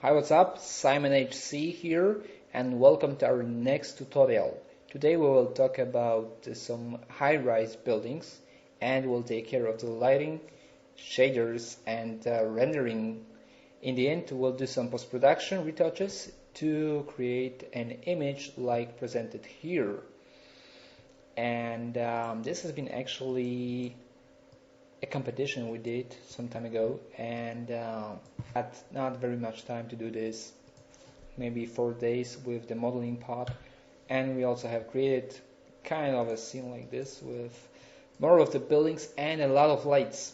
Hi, what's up? Simon HC here, and welcome to our next tutorial. Today we will talk about some high-rise buildings, and we'll take care of the lighting, shaders, and rendering. In the end, we'll do some post-production retouches to create an image like presented here. And this has been actually a competition we did some time ago, and had not very much time to do this, maybe 4 days with the modeling part. And we also have created kind of a scene like this with more of the buildings and a lot of lights.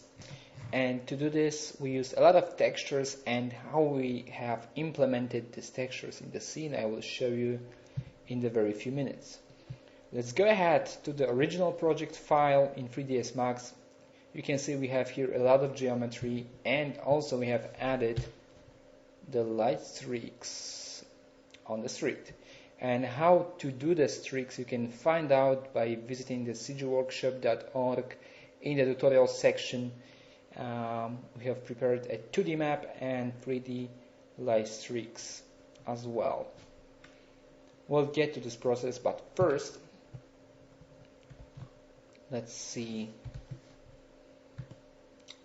And to do this we used a lot of textures, and how we have implemented these textures in the scene I will show you in the very few minutes. Let's go ahead to the original project file in 3ds Max. You can see we have here a lot of geometry, and also we have added the light streaks on the street. And how to do the streaks you can find out by visiting the cgworkshop.org. In the tutorial section we have prepared a 2D map and 3D light streaks as well. We'll get to this process, but first let's see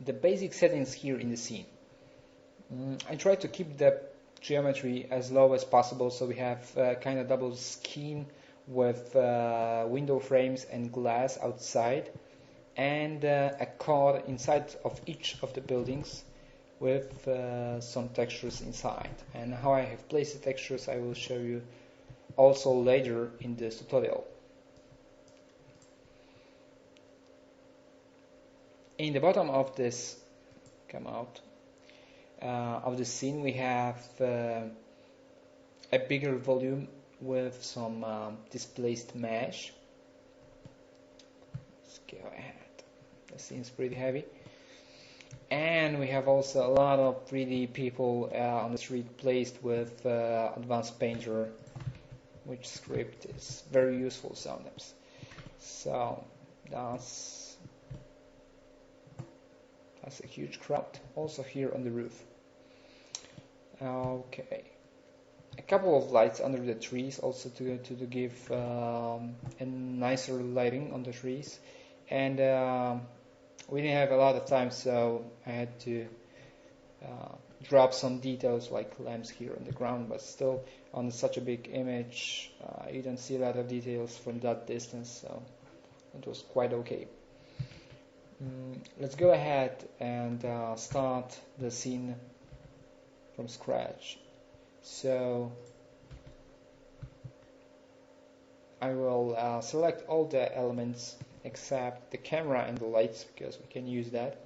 the basic settings here in the scene. I try to keep the geometry as low as possible, so we have kind of double scheme with window frames and glass outside, and a core inside of each of the buildings with some textures inside. And how I have placed the textures I will show you also later in this tutorial. In the bottom of this of the scene we have a bigger volume with some displaced mesh. Let's go ahead. The scene's pretty heavy, and we have also a lot of 3D people on the street placed with Advanced Painter, which script is very useful sometimes. So that's a huge crowd also here on the roof. Okay, a couple of lights under the trees also to give a nicer lighting on the trees. And we didn't have a lot of time, so I had to drop some details like lamps here on the ground, but still on such a big image you don't see a lot of details from that distance, so it was quite okay. Let's go ahead and start the scene from scratch. So I will select all the elements except the camera and the lights, because we can use that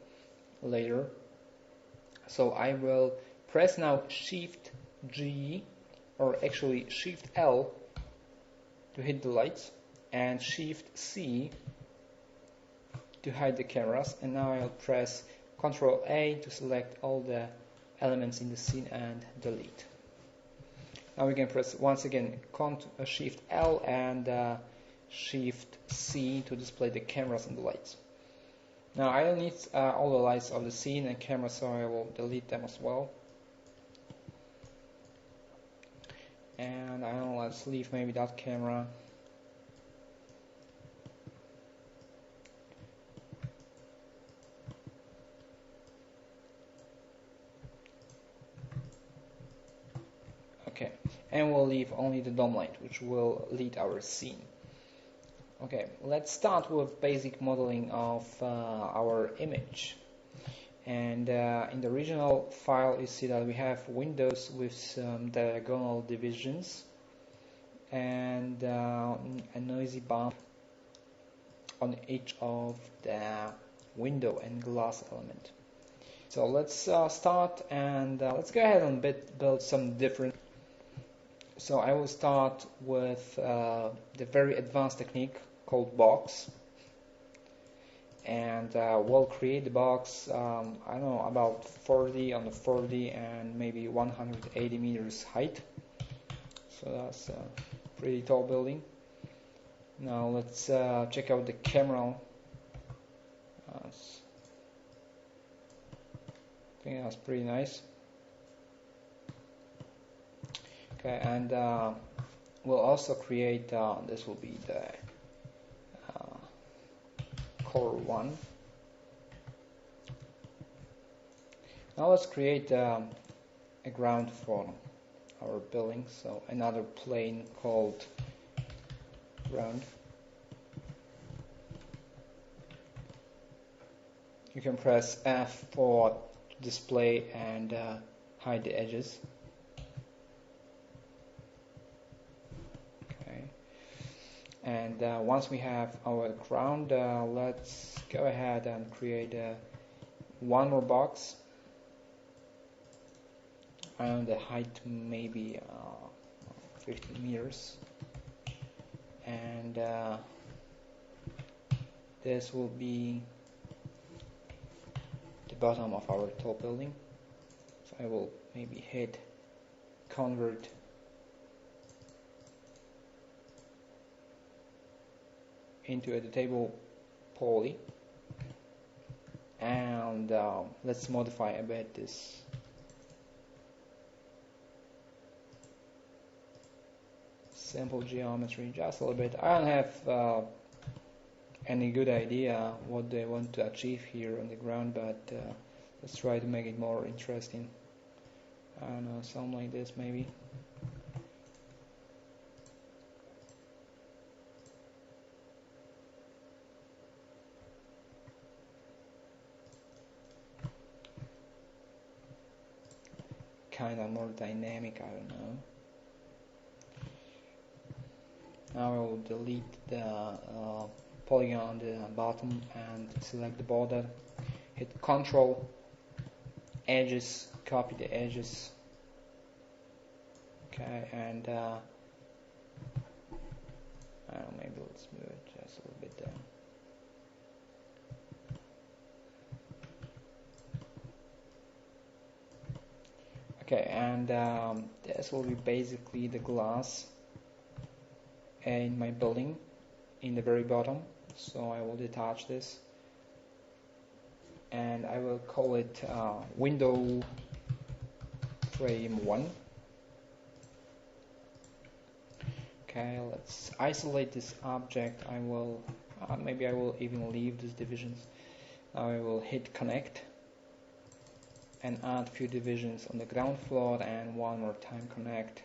later. So I will press now Shift G, or actually Shift L to hit the lights, and Shift C to hide the cameras. And now I'll press Ctrl A to select all the elements in the scene and delete. Now we can press once again Shift L and Shift C to display the cameras and the lights. Now I don't need all the lights of the scene and cameras, so I will delete them as well. And I don't know, let's leave maybe that camera. Okay, and we'll leave only the dome light, which will lead our scene. Okay, let's start with basic modeling of our image. And in the original file you see that we have windows with some diagonal divisions and a noisy bump on each of the window and glass element. So let's start, and let's go ahead and build some different. So I will start with the very advanced technique called box, and we'll create the box I don't know, about 40 on the 40 and maybe 180 meters height. So that's a pretty tall building. Now let's check out the camera. I think that's pretty nice. Okay, and we'll also create, this will be the core 1. Now let's create a ground for our building, so another plane called ground. You can press F for display and hide the edges. Okay, and once we have our ground, let's go ahead and create one more box, and the height maybe 50 meters, and this will be the bottom of our tall building. So I will maybe hit convert into editable poly, and let's modify a bit this simple geometry just a little bit. I don't have any good idea what they want to achieve here on the ground, but let's try to make it more interesting. I don't know, something like this maybe. Kind of more dynamic, I don't know. Now I will delete the polygon on the bottom and select the border. Hit Ctrl, edges, copy the edges. Okay, and I don't know, maybe let's move it just a little bit down. Okay, and this will be basically the glass in my building in the very bottom. So I will detach this and I will call it window frame 1. Okay, let's isolate this object. I will maybe I will even leave these divisions. Now I will hit connect and add a few divisions on the ground floor, and one more time connect,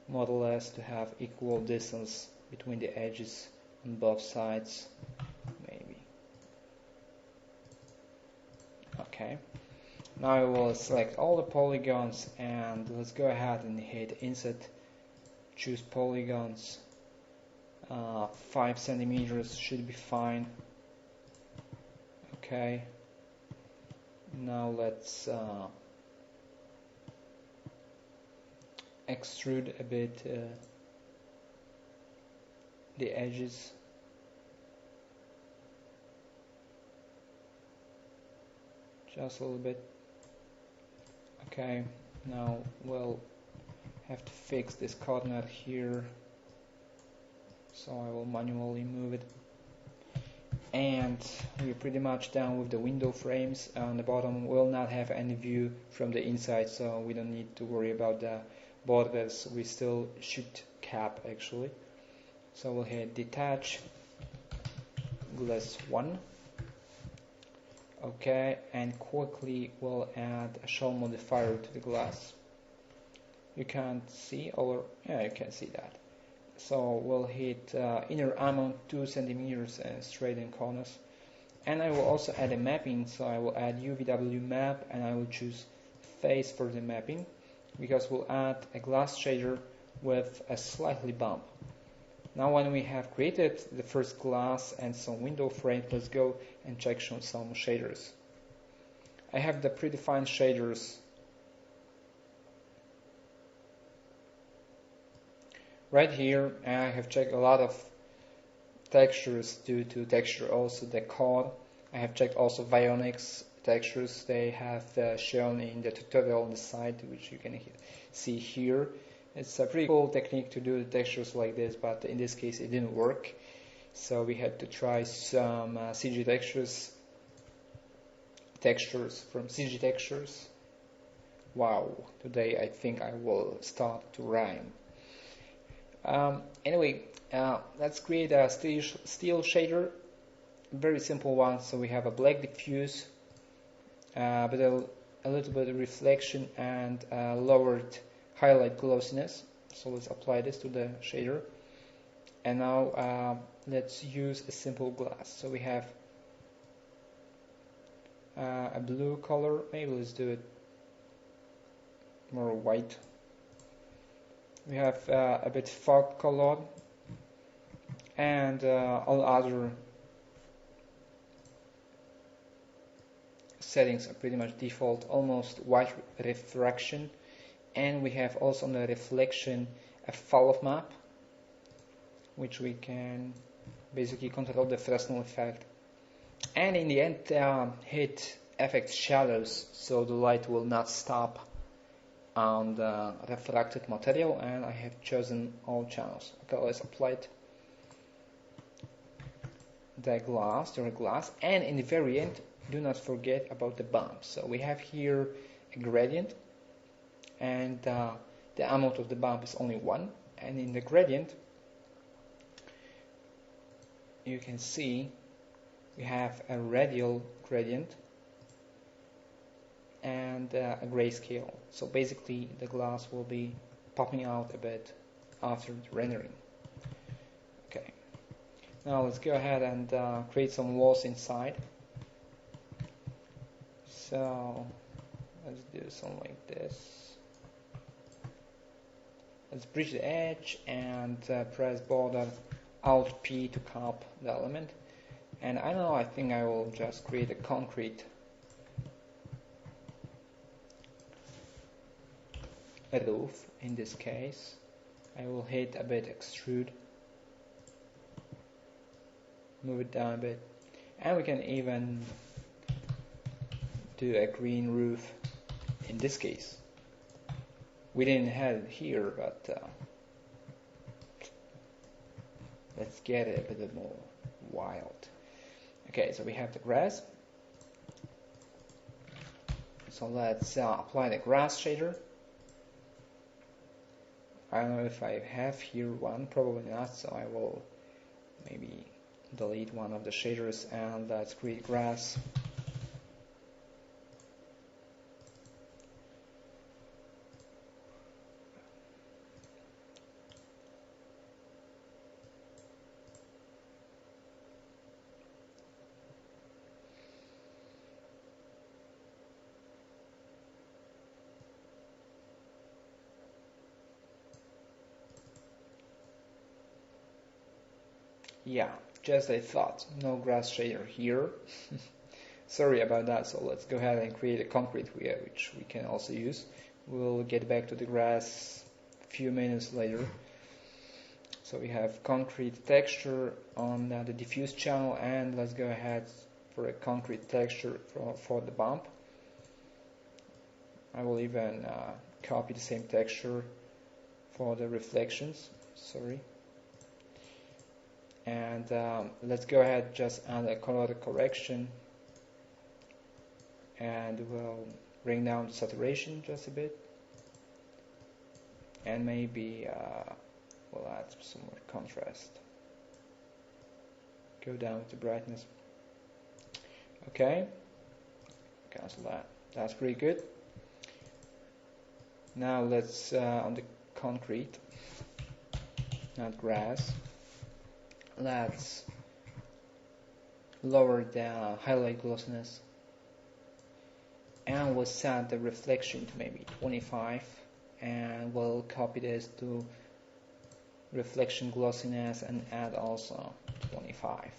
more or less to have equal distance between the edges on both sides, maybe. Okay, now I will select all the polygons and let's go ahead and hit insert, choose polygons. 5 centimeters should be fine. Okay, now let's extrude a bit the edges. Just a little bit. Okay, now we'll have to fix this coordinate here, so I will manually move it. And we're pretty much done with the window frames. On the bottom we'll not have any view from the inside, so we don't need to worry about the borders. We still should cap actually. So we'll hit detach glass 1. Okay, and quickly we'll add a shell modifier to the glass. You can't see, or yeah, you can see that. So we'll hit inner amount 2 centimeters and straighten corners. And I will also add a mapping, so I will add UVW map and I will choose face for the mapping, because we'll add a glass shader with a slightly bump. Now when we have created the first glass and some window frame, let's go and check some shaders. I have the predefined shaders right here, and I have checked a lot of textures due to texture also decor. I have checked also Vionics textures. They have shown in the tutorial on the side, which you can see here. It's a pretty cool technique to do the textures like this, but in this case it didn't work. So we had to try some CG textures from CG Textures. Wow, today I think I will start to rhyme. Anyway, let's create a steel shader, very simple one. So we have a black diffuse, but a little bit of reflection and lowered highlight glossiness. So let's apply this to the shader. And now let's use a simple glass. So we have a blue color. Maybe let's do it more white. We have a bit fog colored, and all other settings are pretty much default, almost white refraction. And we have also on the reflection a fall-off map, which we can basically control the Fresnel effect. And in the end, hit affect shadows, so the light will not stop on the refracted material. And I have chosen all channels. Okay, let's apply the glass, and in the very end, do not forget about the bump. So we have here a gradient, and the amount of the bump is only 1. And in the gradient, you can see we have a radial gradient and a grayscale. So basically the glass will be popping out a bit after the rendering. Okay, now let's go ahead and create some walls inside. So let's do something like this. Let's bridge the edge and press border Alt P to copy the element. And I don't know, I think I will just create a concrete roof. In this case, I will hit a bit extrude, move it down a bit, and we can even do a green roof in this case. We didn't have it here, but let's get it a bit more wild. Okay, so we have the grass. So let's apply the grass shader. I don't know if I have here one, probably not, so I will maybe delete one of the shaders and let's create grass. Yeah, just a thought, no grass shader here. Sorry about that, so let's go ahead and create a concrete here, which we can also use. We'll get back to the grass a few minutes later. So we have concrete texture on the diffuse channel, and let's go ahead for a concrete texture for the bump. I will even copy the same texture for the reflections, sorry. And let's go ahead, just add a color correction, and we'll bring down the saturation just a bit, and maybe we'll add some more contrast. Go down with the brightness. Okay, cancel that. That's pretty good. Now let's on the concrete, not grass. Let's lower the highlight glossiness, and we'll set the reflection to maybe 25, and we'll copy this to reflection glossiness and add also 25.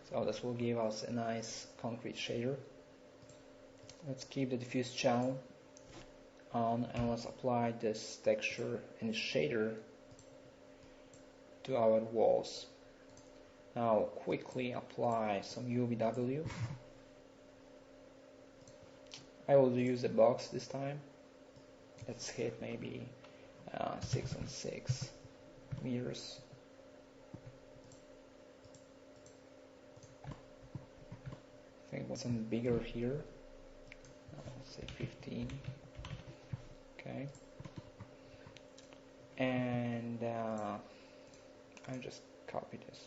So this will give us a nice concrete shader. Let's keep the diffuse channel on, and let's apply this texture and shader to our walls. Now quickly apply some UVW. I will use a box this time. Let's hit maybe 6 on 6 meters. I think what's some bigger here. say 15. Okay, and I'll just copy this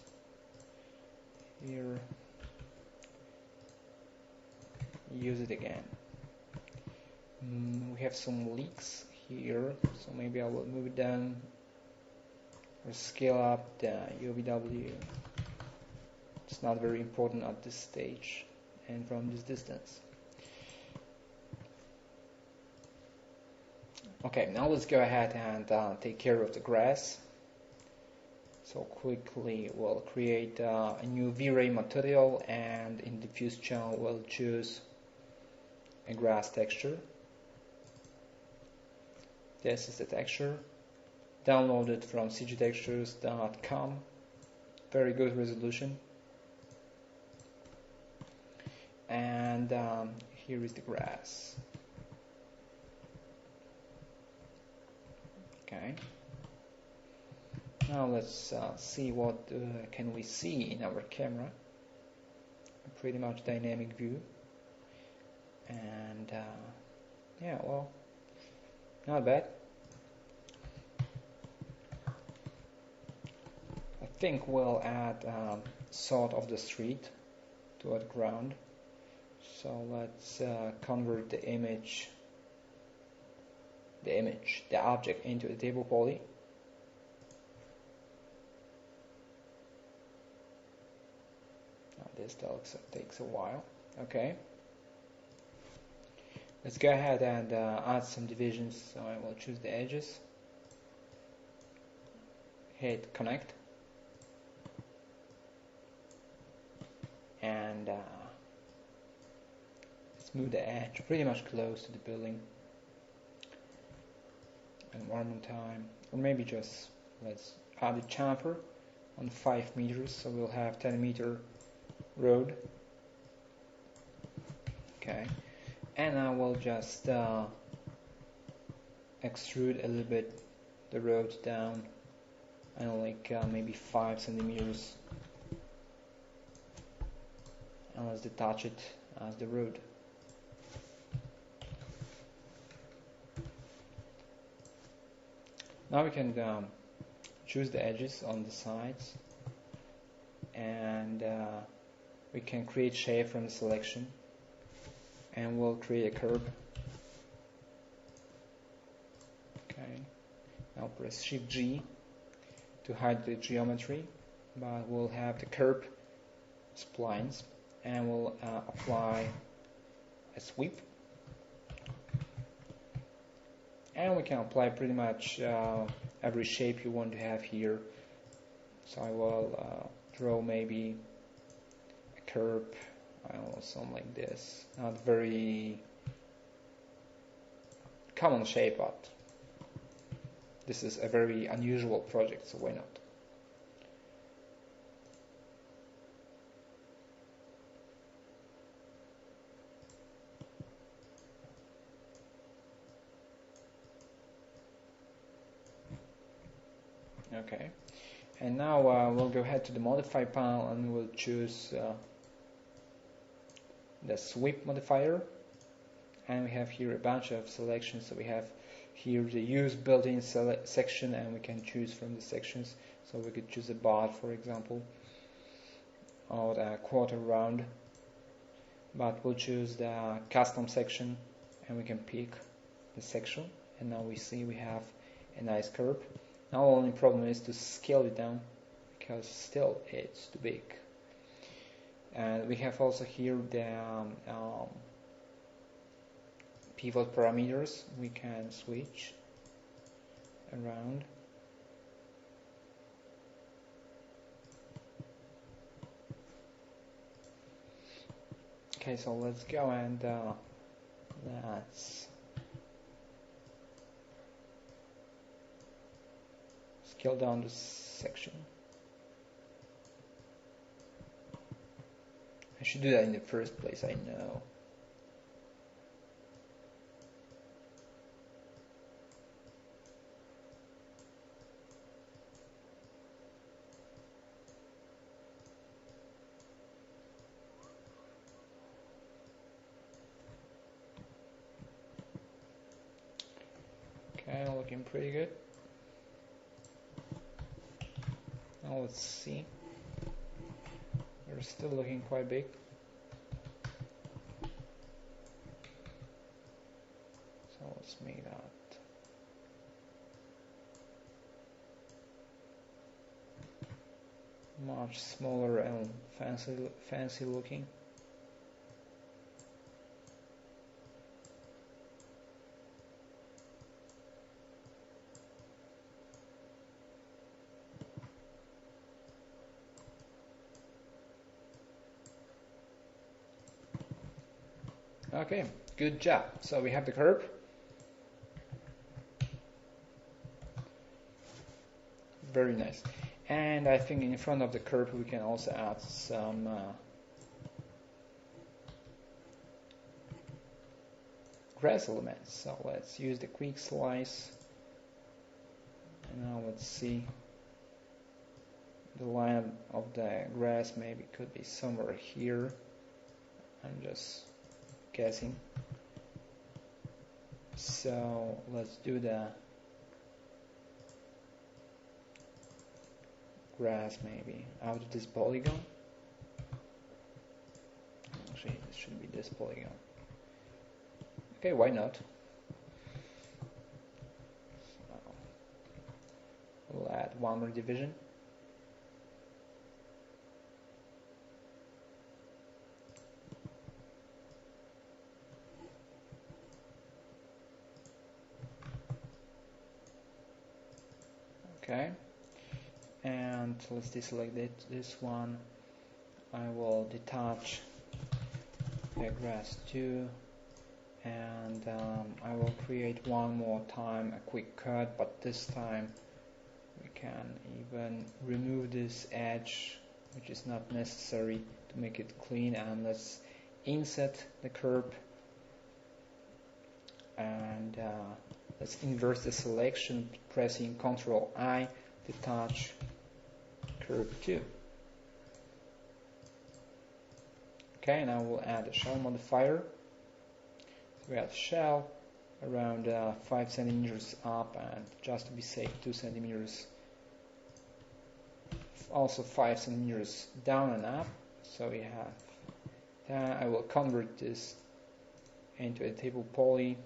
here, use it again. We have some leaks here, so maybe I will move it down or scale up the UVW. It's not very important at this stage and from this distance. Okay, now let's go ahead and take care of the grass. So quickly we'll create a new V-Ray material, and in diffuse channel we'll choose a grass texture. This is the texture. Download it from cgtextures.com. Very good resolution. And here is the grass. Okay. Now let's see what can we see in our camera. Pretty much dynamic view. And yeah, well, not bad. I think we'll add sort of the street to the ground. So let's convert the object into a table poly. Now this takes a while. Okay. Let's go ahead and add some divisions. So I will choose the edges. Hit connect. And let's move the edge pretty much close to the building. And one more time, or maybe just let's add a chamfer on 5 meters, so we'll have 10-meter road. Okay, and I will just extrude a little bit the road down, and like maybe 5 centimeters, and let's detach it as the road. Now we can choose the edges on the sides, and we can create shape from the selection, and we'll create a curve. Okay, now press Shift G to hide the geometry, but we'll have the curve splines, and we'll apply a sweep. And we can apply pretty much every shape you want to have here. So I will draw maybe a curve, I don't know, something like this. Not very common shape, but this is a very unusual project, so why not? Okay, and now we'll go ahead to the modify panel, and we'll choose the sweep modifier, and we have here a bunch of selections. So we have here the use built-in section, and we can choose from the sections. So we could choose a bar, for example, or a quarter round, but we'll choose the custom section, and we can pick the section, and now we see we have a nice curve. Now the only problem is to scale it down, because still it's too big. And we have also here the pivot parameters. We can switch around. Okay, so let's go and let's scale down this section. I should do that in the first place, I know. Okay, looking pretty good. Now let's see. They're still looking quite big. So let's make that much smaller and fancy looking. Okay, good job. So we have the curb. Very nice. And I think in front of the curb we can also add some grass elements. So let's use the quick slice. And now let's see. The line of the grass maybe could be somewhere here. I'm just guessing. So let's do the grass maybe out of this polygon. Actually, it should be this polygon. Okay, why not? So we'll add one more division. Okay, and let's deselect this one. I will detach the grass too, and I will create one more time a quick cut, but this time we can even remove this edge, which is not necessary, to make it clean. And let's inset the curb, and let's invert the selection, pressing Ctrl I, detach curve 2. Okay, now we'll add a shell modifier. So we add shell around 5 centimeters up, and just to be safe, 2 centimeters. Also 5 centimeters down and up. So we have that. I will convert this into a table poly.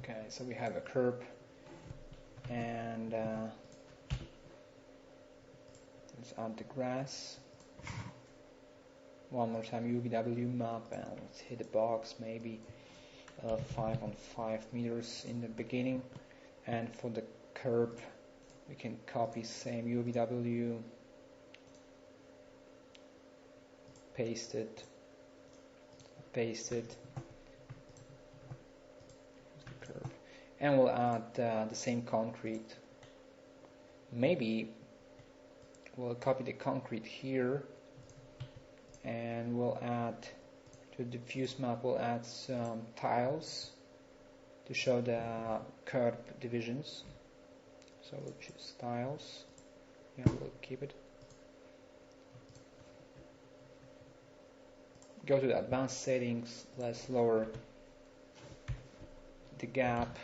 Okay, so we have a curb, and let's add the grass. One more time UVW map, and let's hit the box, maybe 5 on 5 meters in the beginning. And for the curb, we can copy same UVW, paste it, and we'll add the same concrete. Maybe we'll copy the concrete here, and we'll add to the diffuse map, we'll add some tiles to show the curb divisions. So we'll choose tiles, and we'll keep it. Go to the advanced settings, let's lower the gap,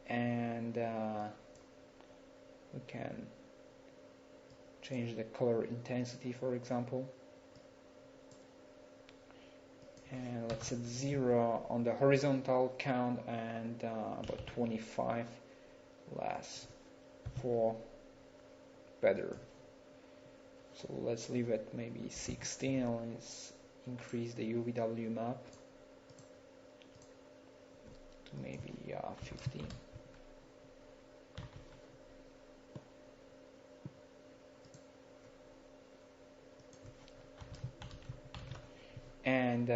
and we can change the color intensity, for example, and let's set 0 on the horizontal count, and about 25 less for better. So let's leave it maybe 16, and let's increase the UVW map to maybe 15. And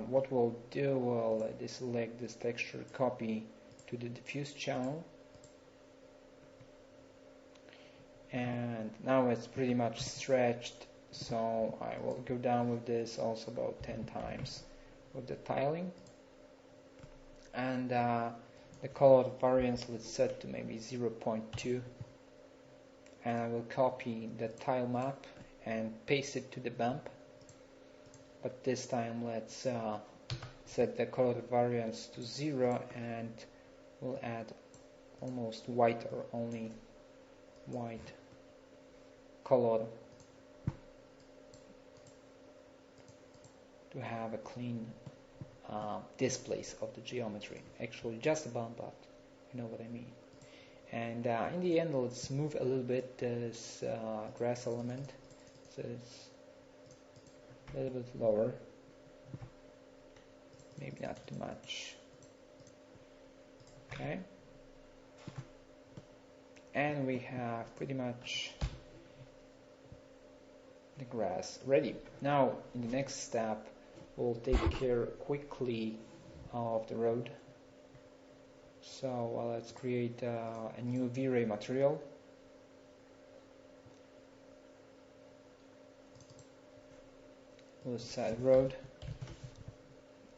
what we'll do, we'll deselect this texture, copy to the diffuse channel, and now it's pretty much stretched, so I will go down with this also about 10 times with the tiling. And the color variance, let's set to maybe 0.2, and I will copy the tile map and paste it to the bump. But this time let's set the color variance to 0 and we'll add almost white or only white color to have a clean displays of the geometry. Actually just a bump, but you know what I mean. And in the end, let's move a little bit this grass element, so it's a little bit lower, maybe not too much. Okay, and we have pretty much the grass ready. Now in the next step we'll take care quickly of the road. So let's create a new V-Ray material. We'll set road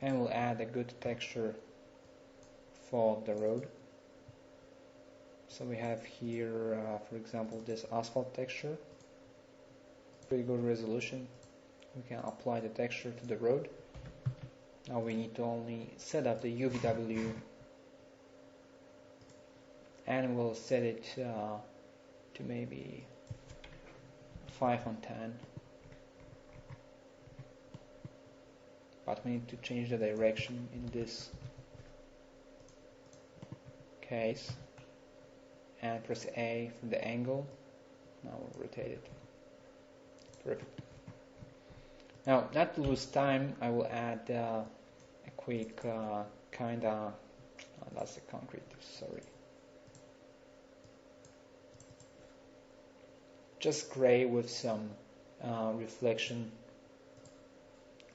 and we'll add a good texture for the road. So we have here for example this asphalt texture, pretty good resolution. We can apply the texture to the road. Now we need to only set up the UVW and we'll set it to maybe 5 on 10, but we need to change the direction in this case and press A for the angle. Now we'll rotate it. Perfect. Now, not to lose time, I will add a quick kinda, that's the concrete, sorry. Just gray with some reflection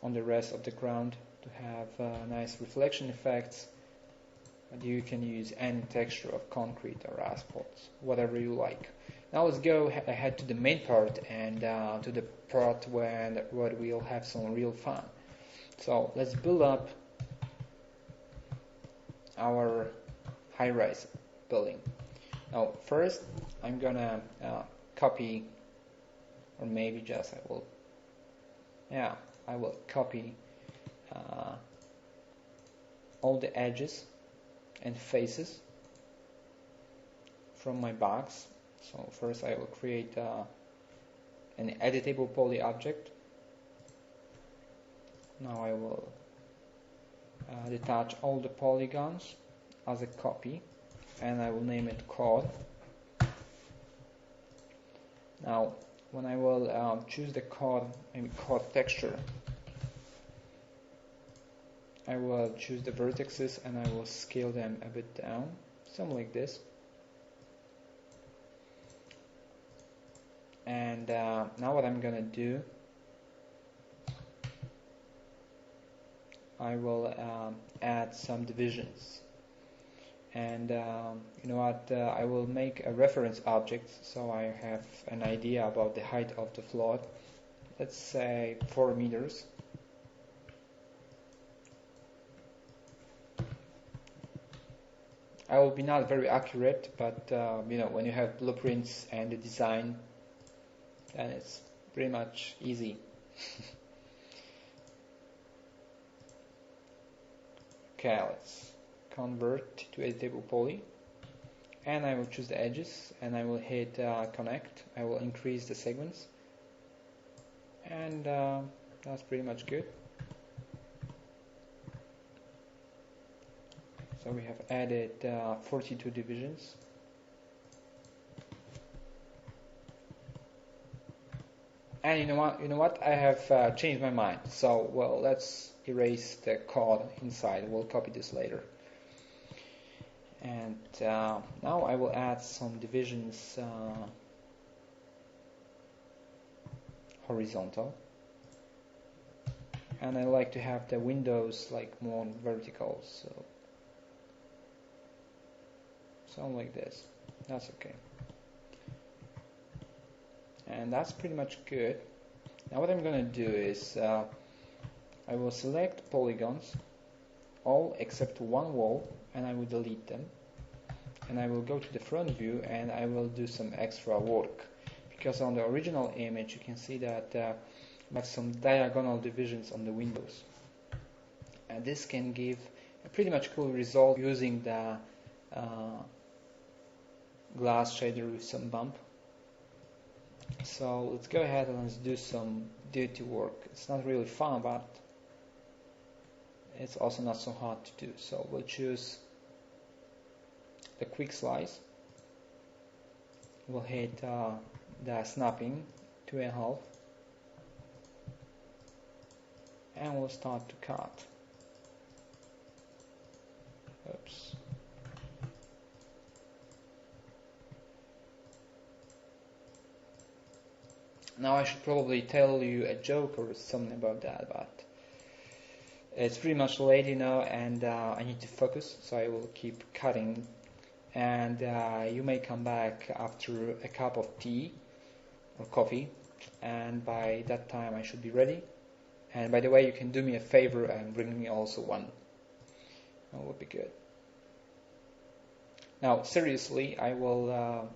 on the rest of the ground to have nice reflection effects. And you can use any texture of concrete or asphalt, whatever you like. Now let's go ahead to the main part and to the part where we'll have some real fun. So let's build up our high-rise building. Now first I'm gonna copy, or maybe just I will copy all the edges and faces from my box. So first I will create an editable poly object. Now I will detach all the polygons as a copy and I will name it chord. Now when I will choose the chord, maybe chord texture, I will choose the vertices and I will scale them a bit down, something like this. And now what I'm gonna do, I will add some divisions. And you know what, I will make a reference object so I have an idea about the height of the floor. Let's say 4 meters. I will be not very accurate, but you know, when you have blueprints and the design, then it's pretty much easy. Okay, let's convert to editable poly, and I will choose the edges and I will hit connect. I will increase the segments, and that's pretty much good. So we have added 42 divisions. And you know what? I have changed my mind. So, well, let's erase the code inside. We'll copy this later. And now I will add some divisions horizontal. And I like to have the windows like more vertical. So, something like this. That's okay. And that's pretty much good. Now what I'm gonna do is I will select polygons, all except one wall, and I will delete them. And I will go to the front view and I will do some extra work because on the original image you can see that we have some diagonal divisions on the windows, and this can give a pretty much cool result using the glass shader with some bump. So let's go ahead and let's do some dirty work. It's not really fun, but it's also not so hard to do. So we'll choose the quick slice. We'll hit the snapping 2.5, and we'll start to cut. Oops. Now I should probably tell you a joke or something about that, but it's pretty much late, you know, and I need to focus, so I will keep cutting. And you may come back after a cup of tea or coffee, and by that time I should be ready. And by the way, you can do me a favor and bring me also one. That would be good. Now, seriously, I will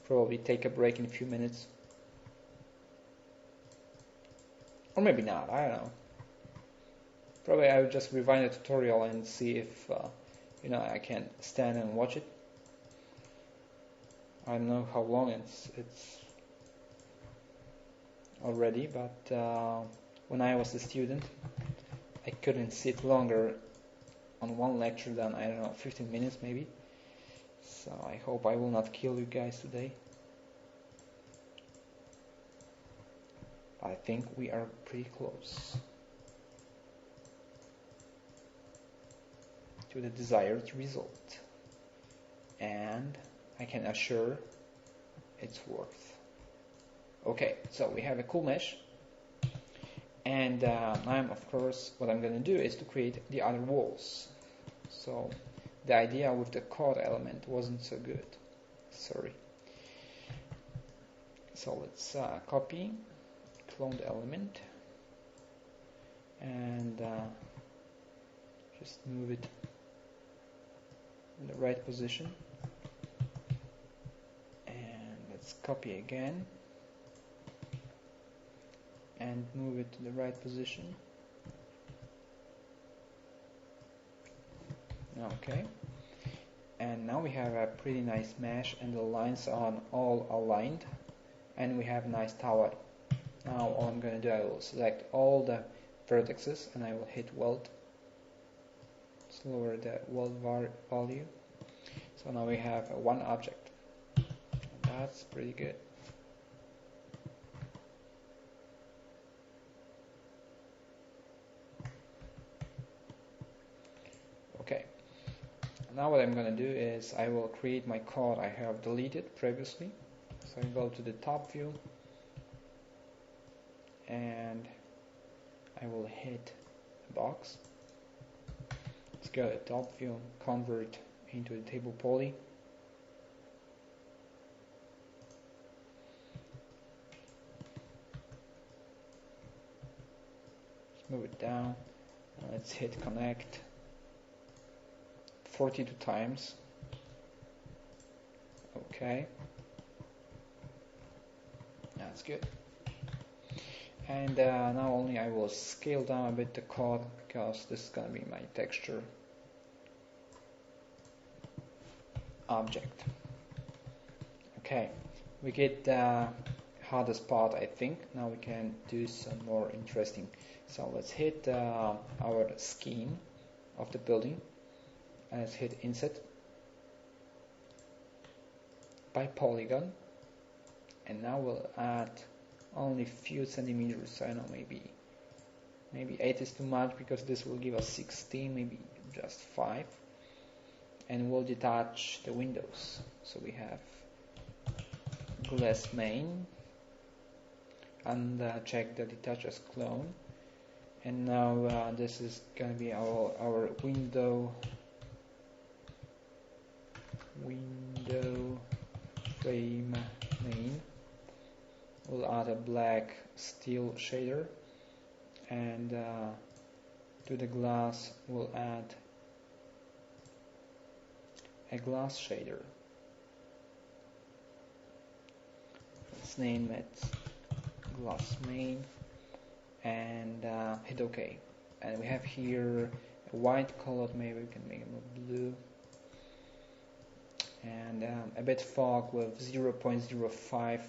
probably take a break in a few minutes. Or maybe not, I don't know. Probably I will just rewind the tutorial and see if you know, I can stand and watch it. I don't know how long it's already, but when I was a student, I couldn't sit longer on one lecture than, I don't know, 15 minutes maybe. So I hope I will not kill you guys today. I think we are pretty close to the desired result, and I can assure it's worth. Okay, so we have a cool mesh, and I'm, of course, what I'm going to do is to create the other walls. So the idea with the code element wasn't so good, sorry. So let's copy, clone the element, and just move it in the right position, and let's copy again and move it to the right position. Okay, and now we have a pretty nice mesh, and the lines are all aligned, and we have a nice tower. Now all I'm going to do, I will select all the vertices and I will hit weld. Let's lower the weld value. So now we have one object. That's pretty good. Okay. Now what I'm going to do is I will create my code I have deleted previously. So I go to the top view, and I will hit a box. Let's go to top view, convert into the table poly. Let's move it down. Let's hit connect 42 times. Okay. That's good. And now only I will scale down a bit the code, because this is going to be my texture object. Okay, we get the hardest part, I think. Now we can do some more interesting. So let's hit our scheme of the building, and let's hit inset by polygon, and now we'll add only few centimeters. I don't know, maybe 8 is too much, because this will give us 16, maybe just 5, and we'll detach the windows. So we have glass main, and check the detach as clone, and now this is going to be our window frame main. We'll add a black steel shader, and to the glass we'll add a glass shader. let's name it gloss main, and hit OK. And we have here a white color, maybe we can make it more blue, and a bit fog with 0.05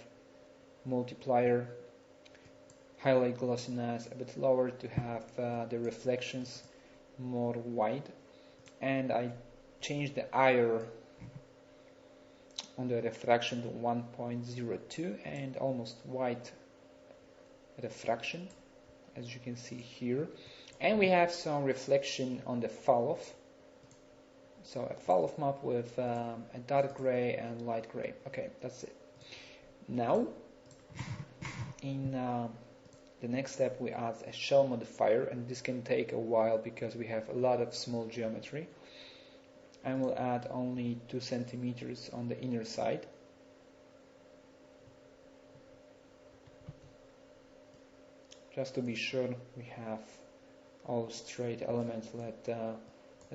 multiplier, highlight glossiness a bit lower to have the reflections more white, and I changed the IR on the refraction to 1.02 and almost white refraction, as you can see here. And we have some reflection on the fall-off. So a fall-off map with a dark gray and light gray. Okay, that's it. Now, in the next step, we add a shell modifier, and this can take a while because we have a lot of small geometry. And we'll add only 2 centimeters on the inner side. Just to be sure we have all straight elements. Let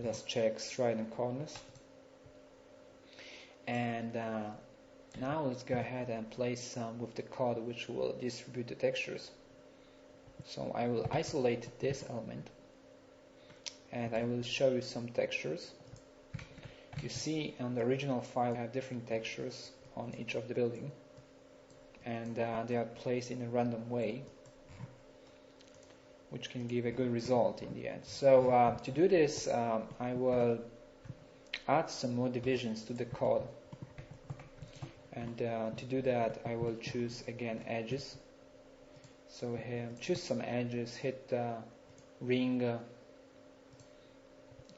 us check straight and corners. And now let's go ahead and place some with the code which will distribute the textures. So I will isolate this element and I will show you some textures. You see on the original file I have different textures on each of the building, and they are placed in a random way, which can give a good result in the end. So to do this, I will add some more divisions to the code, and to do that I will choose again edges. So here choose some edges, hit ring,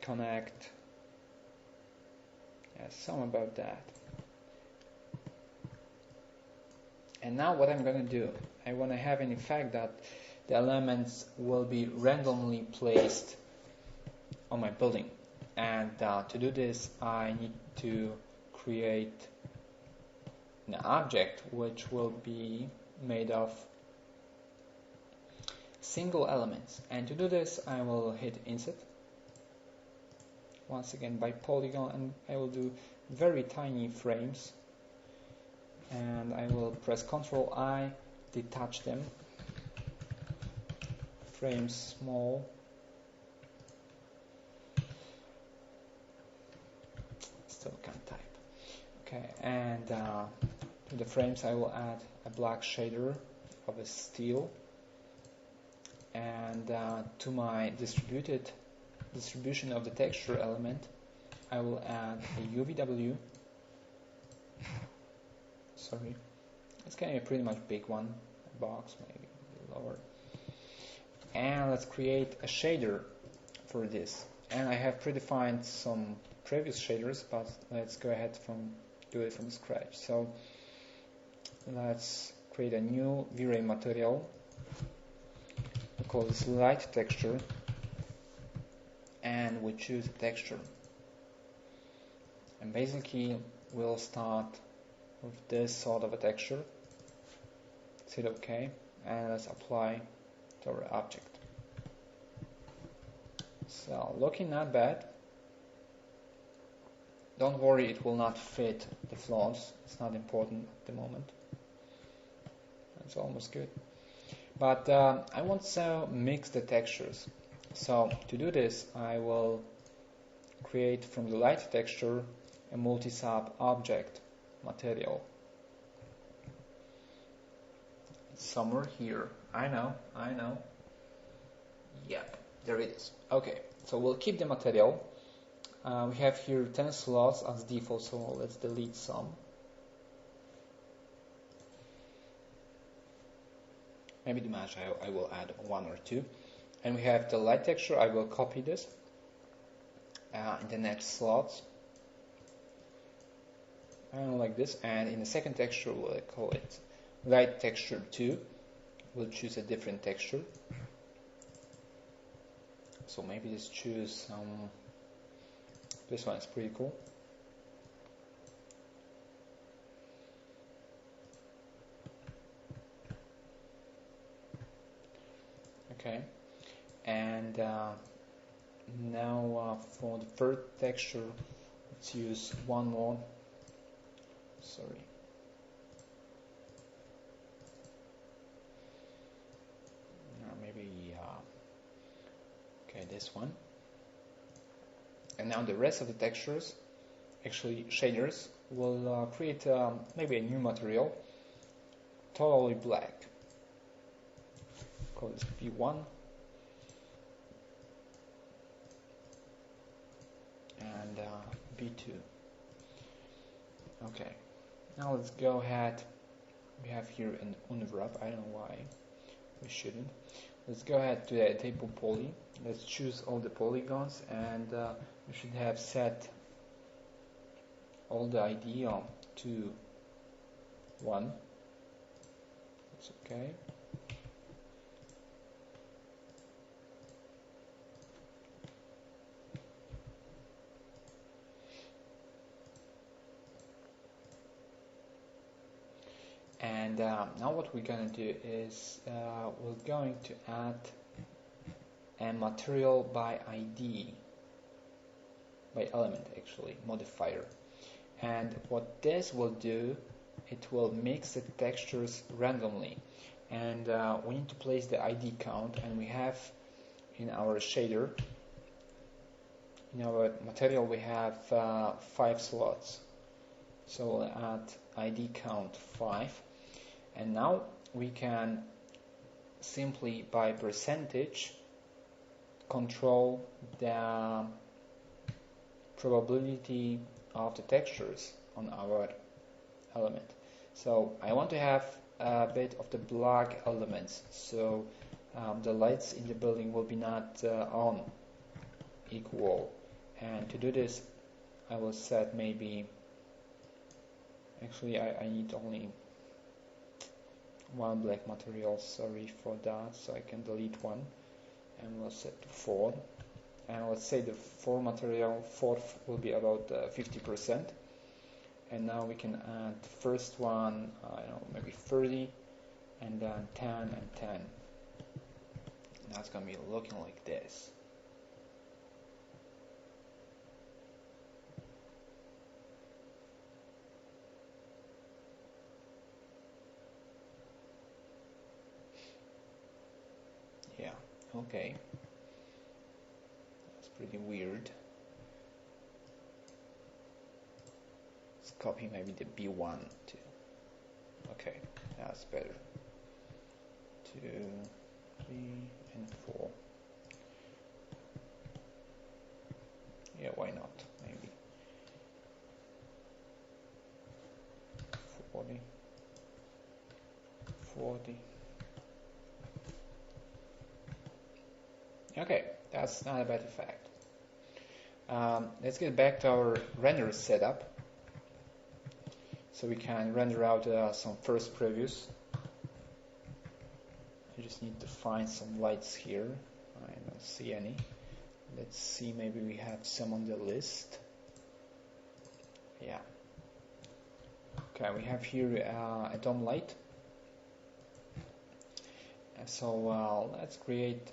connect. Some about that. And now what I'm going to do, I want to have an effect that the elements will be randomly placed on my building. And to do this, I need to create an object which will be made of single elements. And to do this, I will hit Insert. Once again by polygon, and I will do very tiny frames, and I will press Ctrl I, detach them, frames small, still can't type. Okay, and to the frames I will add a black shader of a steel, and to my distribution of the texture element, I will add a UVW. Sorry, it's kind of a pretty much big one, a box maybe lower. And let's create a shader for this. And I have predefined some previous shaders, but let's go ahead do it from scratch. So let's create a new V-Ray material. We call this light texture. And we choose a texture, and basically we'll start with this sort of a texture. Hit OK, and let's apply to our object. So looking not bad. Don't worry, it will not fit the flaws, it's not important at the moment. That's almost good, but I want to mix the textures. So to do this, I will create from the light texture a multi-sub object material. It's somewhere here. I know. Yep, there it is. Okay, so we'll keep the material. We have here 10 slots as default, so let's delete some. Maybe the match I will add 1 or 2. And we have the light texture. I will copy this in the next slots, like this. And in the second texture, we'll call it light texture 2. We'll choose a different texture. So maybe let's choose this one is pretty cool. Okay. And now for the third texture, let's use one more. Sorry. this one. And now the rest of the textures, actually shaders, will create maybe a new material, totally black. Call this B1. And B2. Okay, now let's go ahead. We have here an unwrap. I don't know why we shouldn't. Let's go ahead to the table poly. Let's choose all the polygons, and we should have set all the ID to 1. That's okay. And now what we're going to do is we're going to add a material by ID, by element actually, modifier. And what this will do, it will mix the textures randomly. And we need to place the ID count, and we have in our shader, in our material we have 5 slots. So we'll add ID count 5. And now we can simply by percentage control the probability of the textures on our element. So I want to have a bit of the black elements, so the lights in the building will be not on equal. And to do this, I will set maybe, actually I need only one black material, sorry for that, so I can delete one, and we'll set to 4. And let's say the 4 material, 4 will be about 50%. And now we can add the first one, I don't know, maybe 30, and then 10 and 10. Now it's going to be looking like this. Yeah, okay. That's pretty weird. Let's copy maybe the B1 too. Okay, that's better. 2, 3, and 4. Yeah, why not? Maybe 40, 40. Okay, that's not a bad effect. Let's get back to our render setup. So we can render out some first previews. I just need to find some lights here. I don't see any. Let's see, maybe we have some on the list. Yeah. Okay, we have here a dome light. So let's create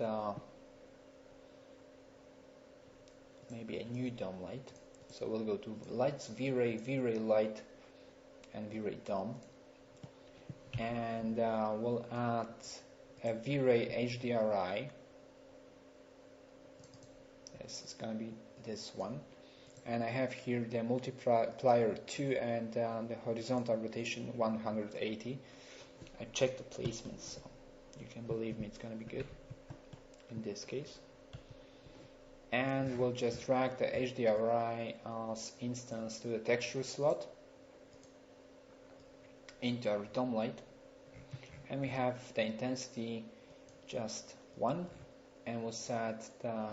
maybe a new dome light. So we'll go to lights, V-Ray, V-Ray light, and V-Ray dome. And we'll add a V-Ray HDRI. This is going to be this one. And I have here the multiplier 2 and the horizontal rotation 180. I checked the placement, so you can believe me, it's going to be good in this case. And we'll just drag the HDRI as instance to the texture slot into our dome light. And we have the intensity just 1, and we'll set the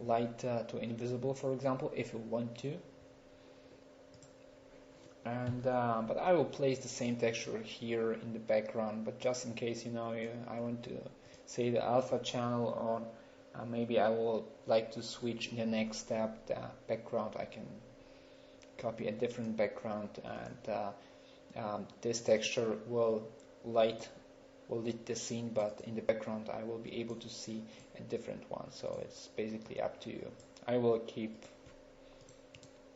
light to invisible, for example, if you want to. And but I will place the same texture here in the background, but just in case, you know, I want to say the alpha channel, or maybe I will like to switch in the next step the background. I can copy a different background, and this texture will lit the scene, but in the background I will be able to see a different one. So it's basically up to you. I will keep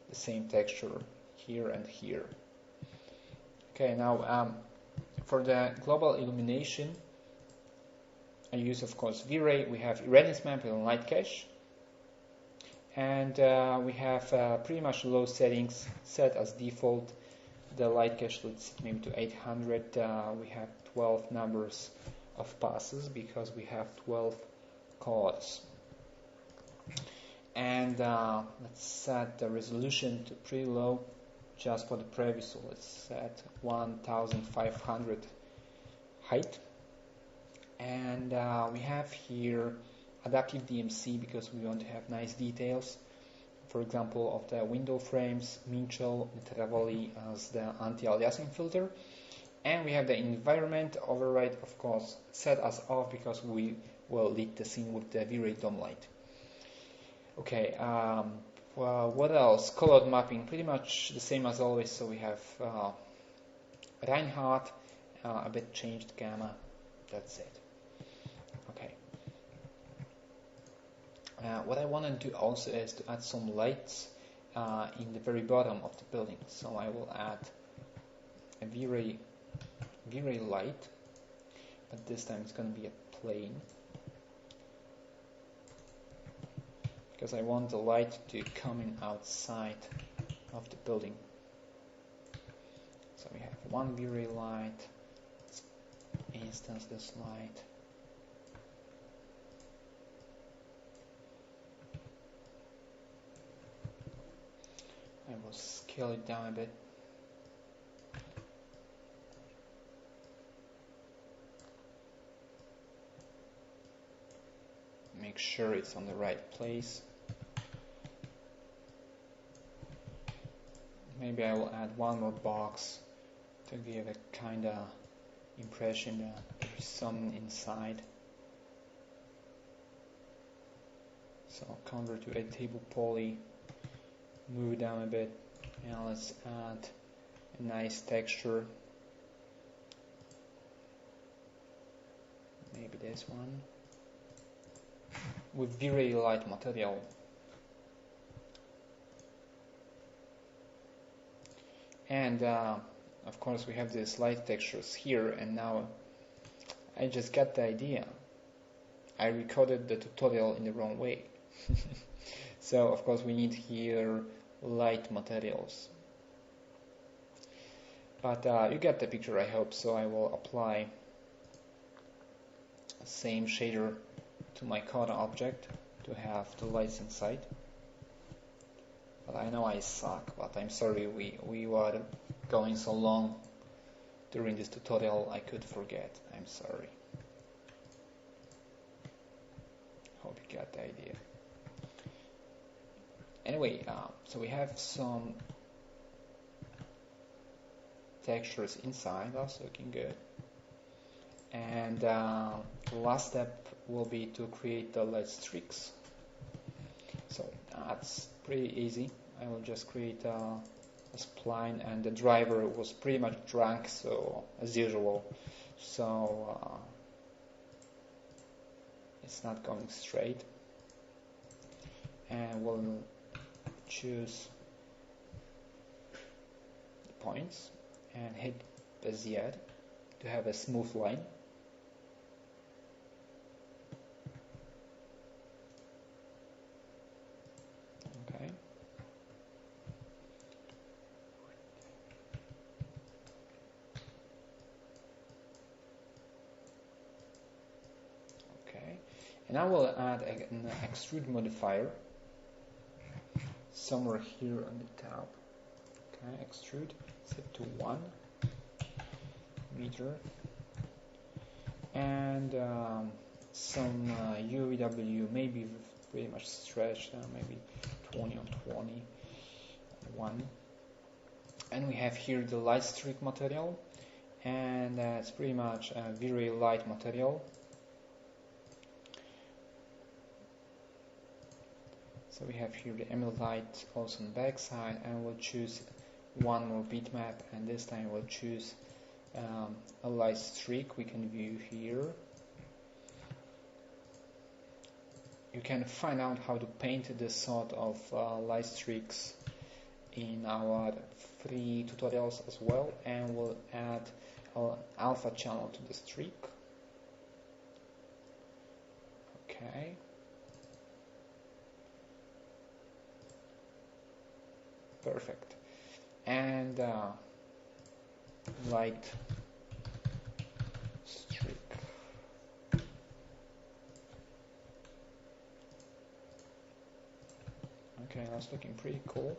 the same texture here and here. Okay, now for the global illumination, I use, of course, V-Ray. We have readiness map and light cache. And we have pretty much low settings set as default. The light cache, let's set maybe to 800. We have 12 numbers of passes because we have 12 cores. And let's set the resolution to pretty low just for the preview. So let's set 1500 height. And we have here adaptive DMC because we want to have nice details. For example, of the window frames, Minchel, Travoli as the anti-aliasing filter. And we have the environment override, of course, set as off because we will lead the scene with the V-Ray dome light. Okay, well, what else? Colored mapping, pretty much the same as always. So we have Reinhardt, a bit changed gamma. That's it. Okay. What I want to do also is to add some lights in the very bottom of the building. So I will add a V-Ray light, but this time it's going to be a plane because I want the light to come in outside of the building. So we have one V-Ray light. Let's instance this light. I will scale it down a bit. Make sure it's on the right place. Maybe I will add one more box to give a kind of impression that there's some inside. So I'll convert to a table poly. Move it down a bit, and let's add a nice texture. Maybe this one with V-Ray light material. And of course we have these light textures here, and now I just got the idea. I recorded the tutorial in the wrong way. So of course we need here light materials, but you get the picture, I hope. So I will apply the same shader to my corner object to have the lights inside. But I know I suck, but I'm sorry, we were going so long during this tutorial I could forget. I'm sorry. Hope you got the idea. Anyway, so we have some textures inside, that's looking good. And the last step will be to create the light streaks. So that's pretty easy. I will just create a spline, and the driver was pretty much drunk, so as usual. So it's not going straight. And we'll choose the points and hit Bezier to have a smooth line. Okay. Okay. And I will add an extrude modifier somewhere here on the top. Okay, extrude, set to 1 meter, and some UVW, maybe pretty much stretched, maybe 20 on 20, 1. And we have here the light streak material, and it's pretty much a very light material. So we have here the emerald light also on the back side, and we'll choose one more bitmap, and this time we'll choose a light streak we can view here. You can find out how to paint this sort of light streaks in our free tutorials as well, and we'll add an alpha channel to the streak. Okay. Perfect. And light streak. Okay, that's looking pretty cool.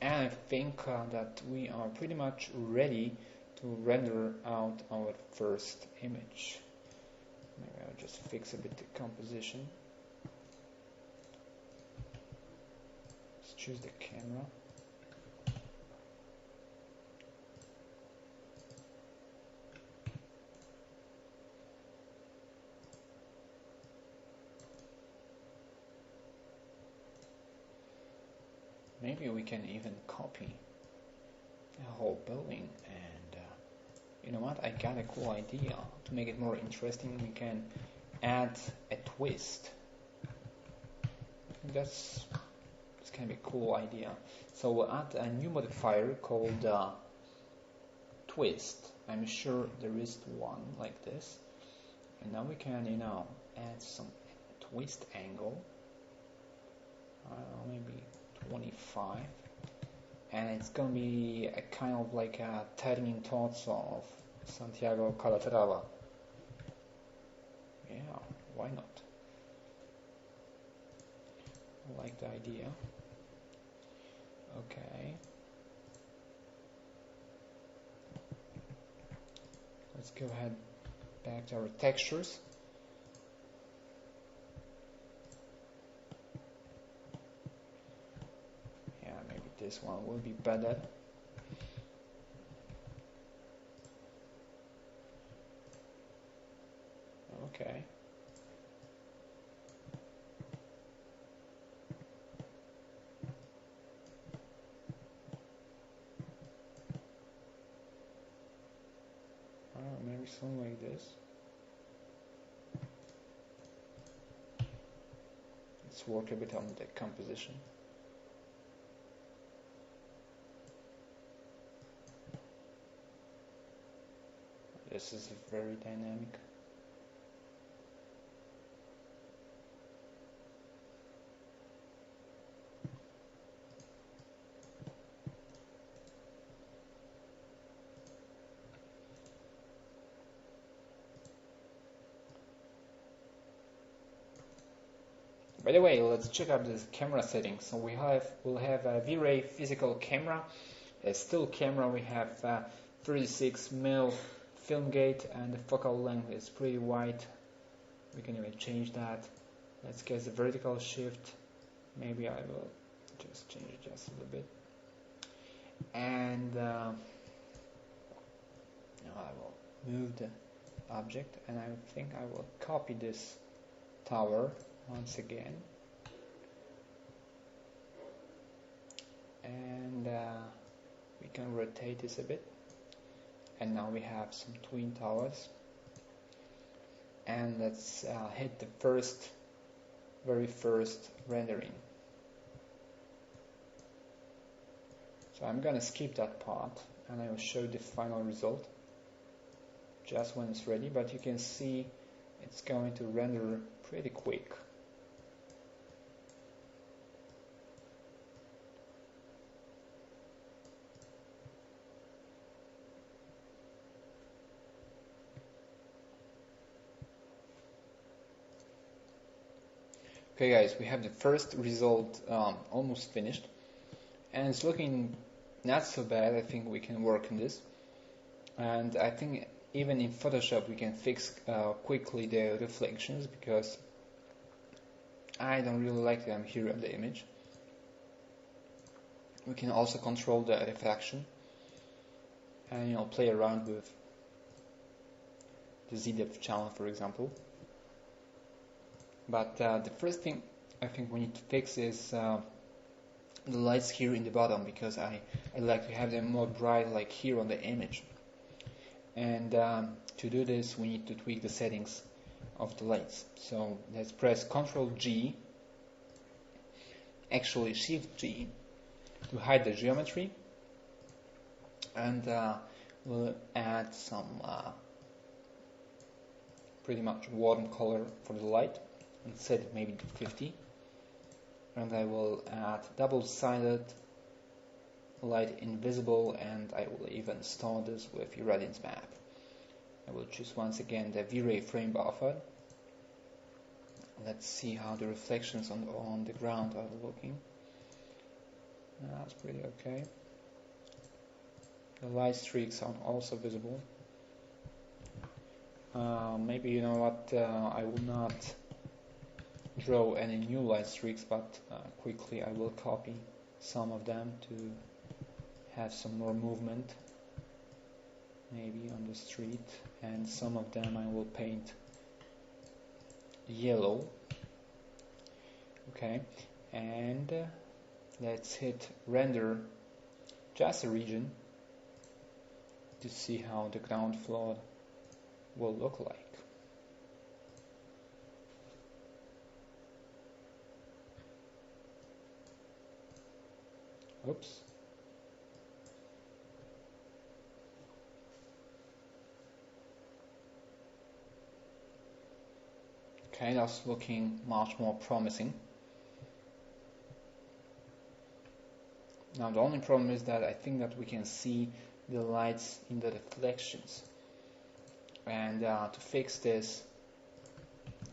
And I think that we are pretty much ready to render out our first image. Maybe I'll just fix a bit the composition. Let's choose the camera. Maybe we can even copy the whole building, and you know what, I got a cool idea. To make it more interesting, we can add a twist. That's kind of a cool idea. So we'll add a new modifier called twist. I'm sure there is one like this, and now we can, you know, add some twist angle. Maybe 25, and it's gonna be a kind of like a turning thoughts of Santiago Calatrava. Yeah, why not? I like the idea. Okay, let's go ahead back to our textures. This one will be better. Okay. Maybe something like this. Let's work a bit on the composition. This is very dynamic. By the way, let's check out this camera settings. So we'll have a V-Ray physical camera, a still camera. We have 36mm film gate, and the focal length is pretty wide. We can even change that. Let's get the vertical shift. Maybe I will just change it just a little bit. And now I will move the object, and I think I will copy this tower once again. And we can rotate this a bit. And now we have some twin towers, and let's hit the very first rendering. So I'm gonna skip that part, and I will show the final result just when it's ready, but you can see it's going to render pretty quick. Okay guys, we have the first result almost finished, and it's looking not so bad. I think we can work on this, and I think even in Photoshop we can fix quickly the reflections, because I don't really like them here in the image. We can also control the refraction and, you know, play around with the Z-depth channel, for example. But the first thing I think we need to fix is the lights here in the bottom, because I like to have them more bright, like here on the image. And to do this, we need to tweak the settings of the lights. So let's press Ctrl G, actually Shift G, to hide the geometry. and we'll add some pretty much warm color for the light and set it maybe to 50, and I will add double-sided light invisible, and I will even store this with irradiance map. I will choose once again the V-Ray frame buffer. Let's see how the reflections on the ground are looking. That's pretty okay. The light streaks are also visible. Maybe, you know what, I will not draw any new light streaks, but quickly I will copy some of them to have some more movement, maybe on the street, and some of them I will paint yellow. Okay, and let's hit render just a region to see how the ground floor will look like. Oops. Okay, that's looking much more promising. Now the only problem is that I think that we can see the lights in the reflections, and to fix this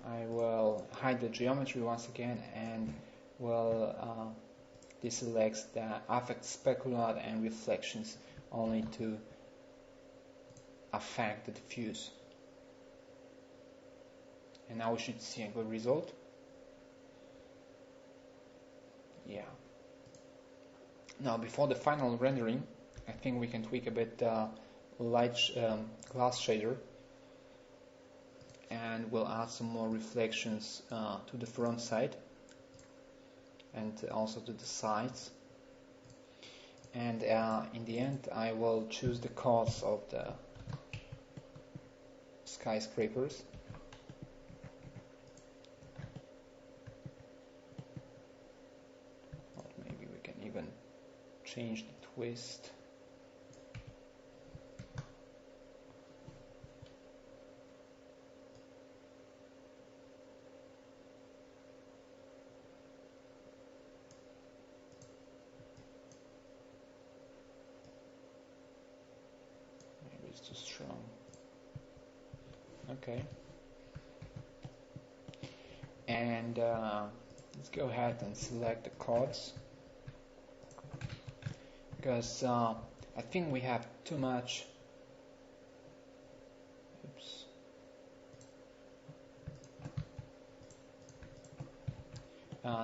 I will hide the geometry once again and will deselect the affect specular and reflections only to affect the diffuse. And now we should see a good result. Yeah. Now before the final rendering, I think we can tweak a bit light glass shader, and we'll add some more reflections to the front side and also to the sides. And in the end I will choose the cause of the skyscrapers. Or maybe we can even change the twist. Maybe it's too strong. Okay. And let's go ahead and select the chords, because I think we have too much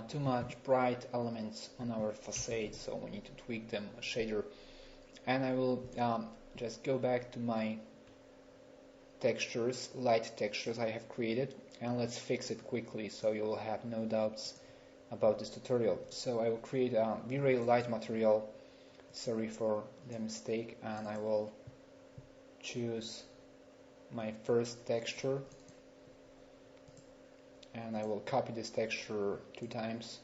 too much bright elements on our facade, so we need to tweak them a shader. And I will just go back to my textures, light textures I have created, and let's fix it quickly so you will have no doubts about this tutorial. So I will create a V-Ray light material, sorry for the mistake, and I will choose my first texture, and I will copy this texture 2 times,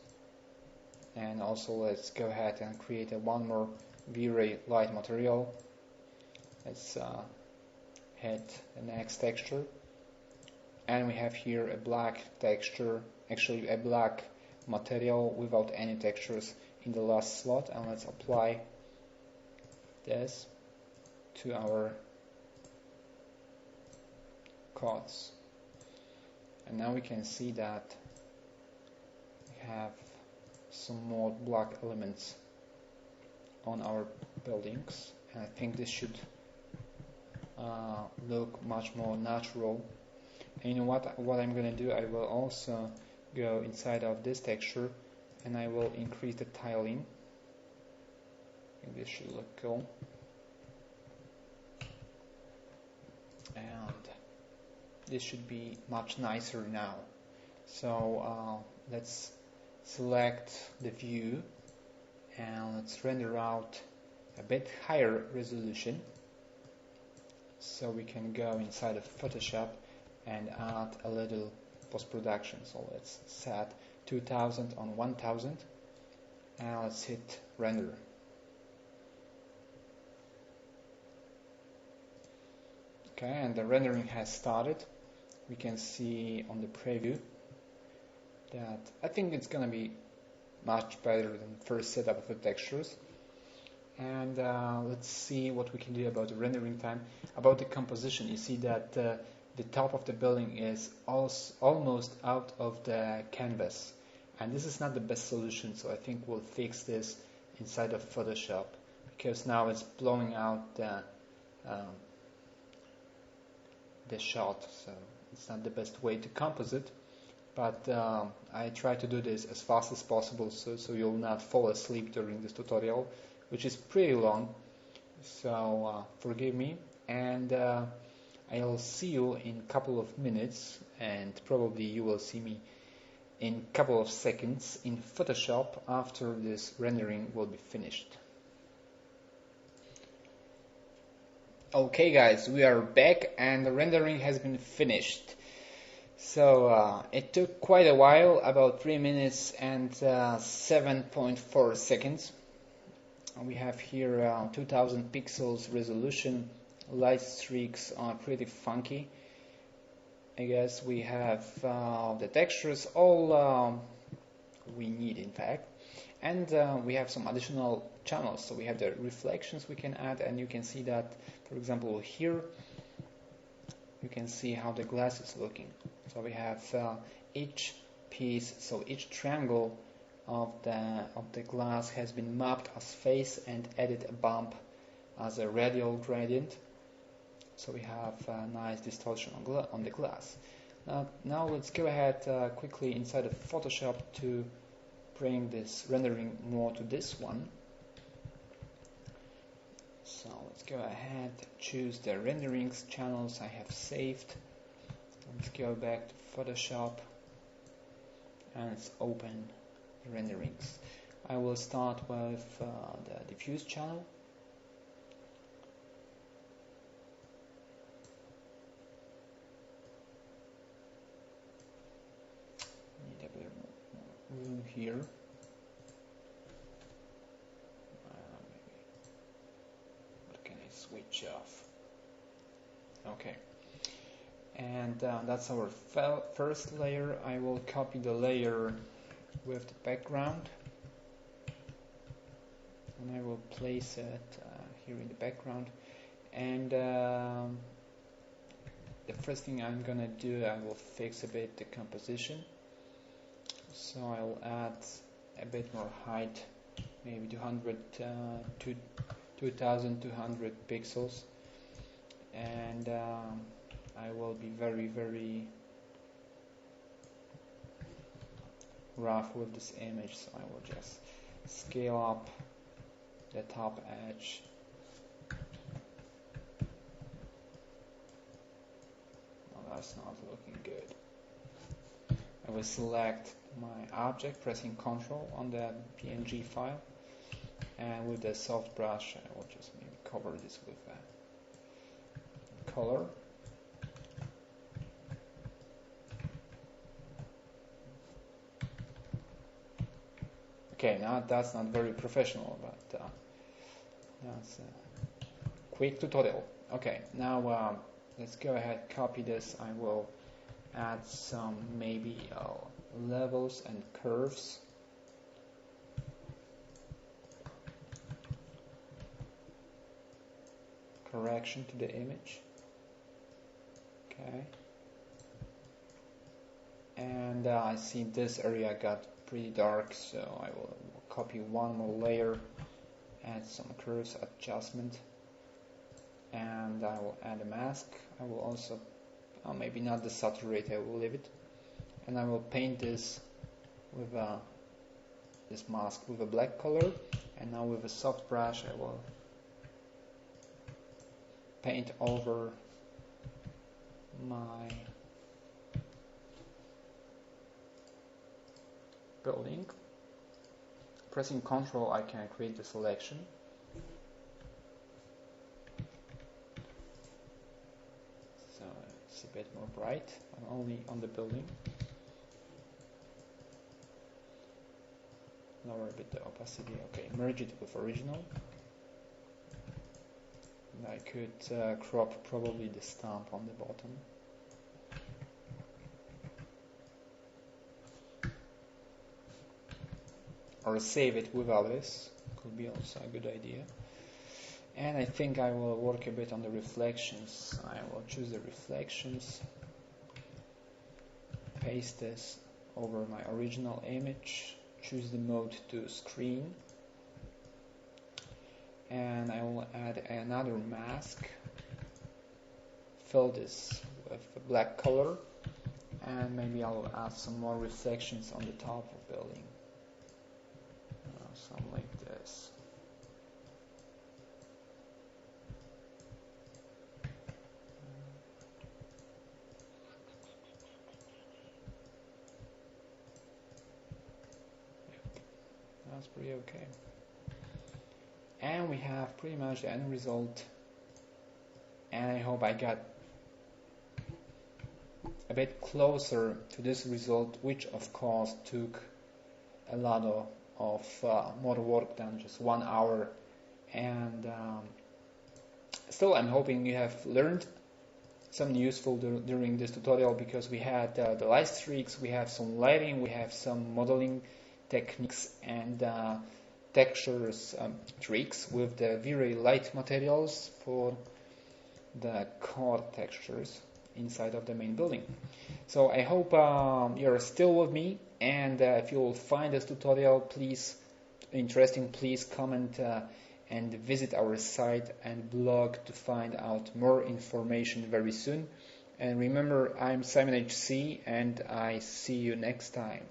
and also let's go ahead and create one more V-Ray light material. Let's hit the next texture, and we have here a black texture, actually a black material without any textures in the last slot, and let's apply this to our chords. And now we can see that we have some more black elements on our buildings, and I think this should look much more natural. And you know what I'm going to do, I will also go inside of this texture and I will increase the tiling. I think this should look cool. And this should be much nicer now. So let's select the view and let's render out a bit higher resolution, so we can go inside of Photoshop and add a little post-production. So let's set 2000 on 1000 and let's hit render. Okay, and the rendering has started. We can see on the preview that I think it's gonna be much better than first setup of the textures. And let's see what we can do about the rendering time. About the composition, you see that the top of the building is almost out of the canvas, and this is not the best solution, so I think we'll fix this inside of Photoshop, because now it's blowing out the shot, so it's not the best way to composite. But I try to do this as fast as possible, so you'll not fall asleep during this tutorial, which is pretty long, so forgive me, and I'll see you in a couple of minutes, and probably you will see me in a couple of seconds in Photoshop after this rendering will be finished. Okay guys, we are back and the rendering has been finished. So it took quite a while, about 3 minutes and 7.4 seconds. We have here 2000 pixels resolution. Light streaks are pretty funky. I guess we have the textures all we need, in fact, and we have some additional channels. So we have the reflections we can add, and you can see that, for example, here you can see how the glass is looking. So we have each piece, so each triangle of the glass has been mapped as face and added a bump as a radial gradient. So we have a nice distortion on the glass. Now let's go ahead quickly inside of Photoshop to bring this rendering more to this one. So let's go ahead, choose the renderings channels I have saved. Let's go back to Photoshop and let's open the renderings. I will start with the diffuse channel. Need a bit more room here. What can I switch off? Okay. And that's our first layer. I will copy the layer with the background and I will place it here in the background. And the first thing I'm gonna do, I will fix a bit the composition. So I will add a bit more height, maybe 2200 pixels, and I will be very rough with this image, so I will just scale up the top edge. Well, that's not looking good. I will select my object, pressing Ctrl on the PNG file, and with the soft brush I will just maybe cover this with a color. Okay, now that's not very professional, but that's a quick tutorial. Okay, now let's go ahead, copy this. I will add some maybe levels and curves. Correction to the image. Okay. And I see this area got pretty dark, so I will copy one more layer, add some curves adjustment, and I will add a mask. I will also, maybe not the saturate, I will leave it, and I will paint this with this mask with a black color, and now with a soft brush I will paint over my building. Pressing Ctrl, I can create the selection. So it's a bit more bright, only on the building. Lower a bit the opacity. Okay, merge it with original. I could crop probably the stump on the bottom. Or save it without this, could be also a good idea. And I think I will work a bit on the reflections. I will choose the reflections, paste this over my original image, choose the mode to screen, and I will add another mask, fill this with a black color, and maybe I'll add some more reflections on the top of the building. Something like this. That's pretty okay. And we have pretty much the end result. And I hope I got a bit closer to this result, which of course took a lot of more work than just 1 hour. And still, I'm hoping you have learned something useful during this tutorial, because we had the light streaks, we have some lighting, we have some modeling techniques and textures tricks with the very light materials for the core textures inside of the main building. So I hope you're still with me, and if you will find this tutorial interesting, please comment and visit our site and blog to find out more information very soon. And remember, I'm Simon HC, and I see you next time.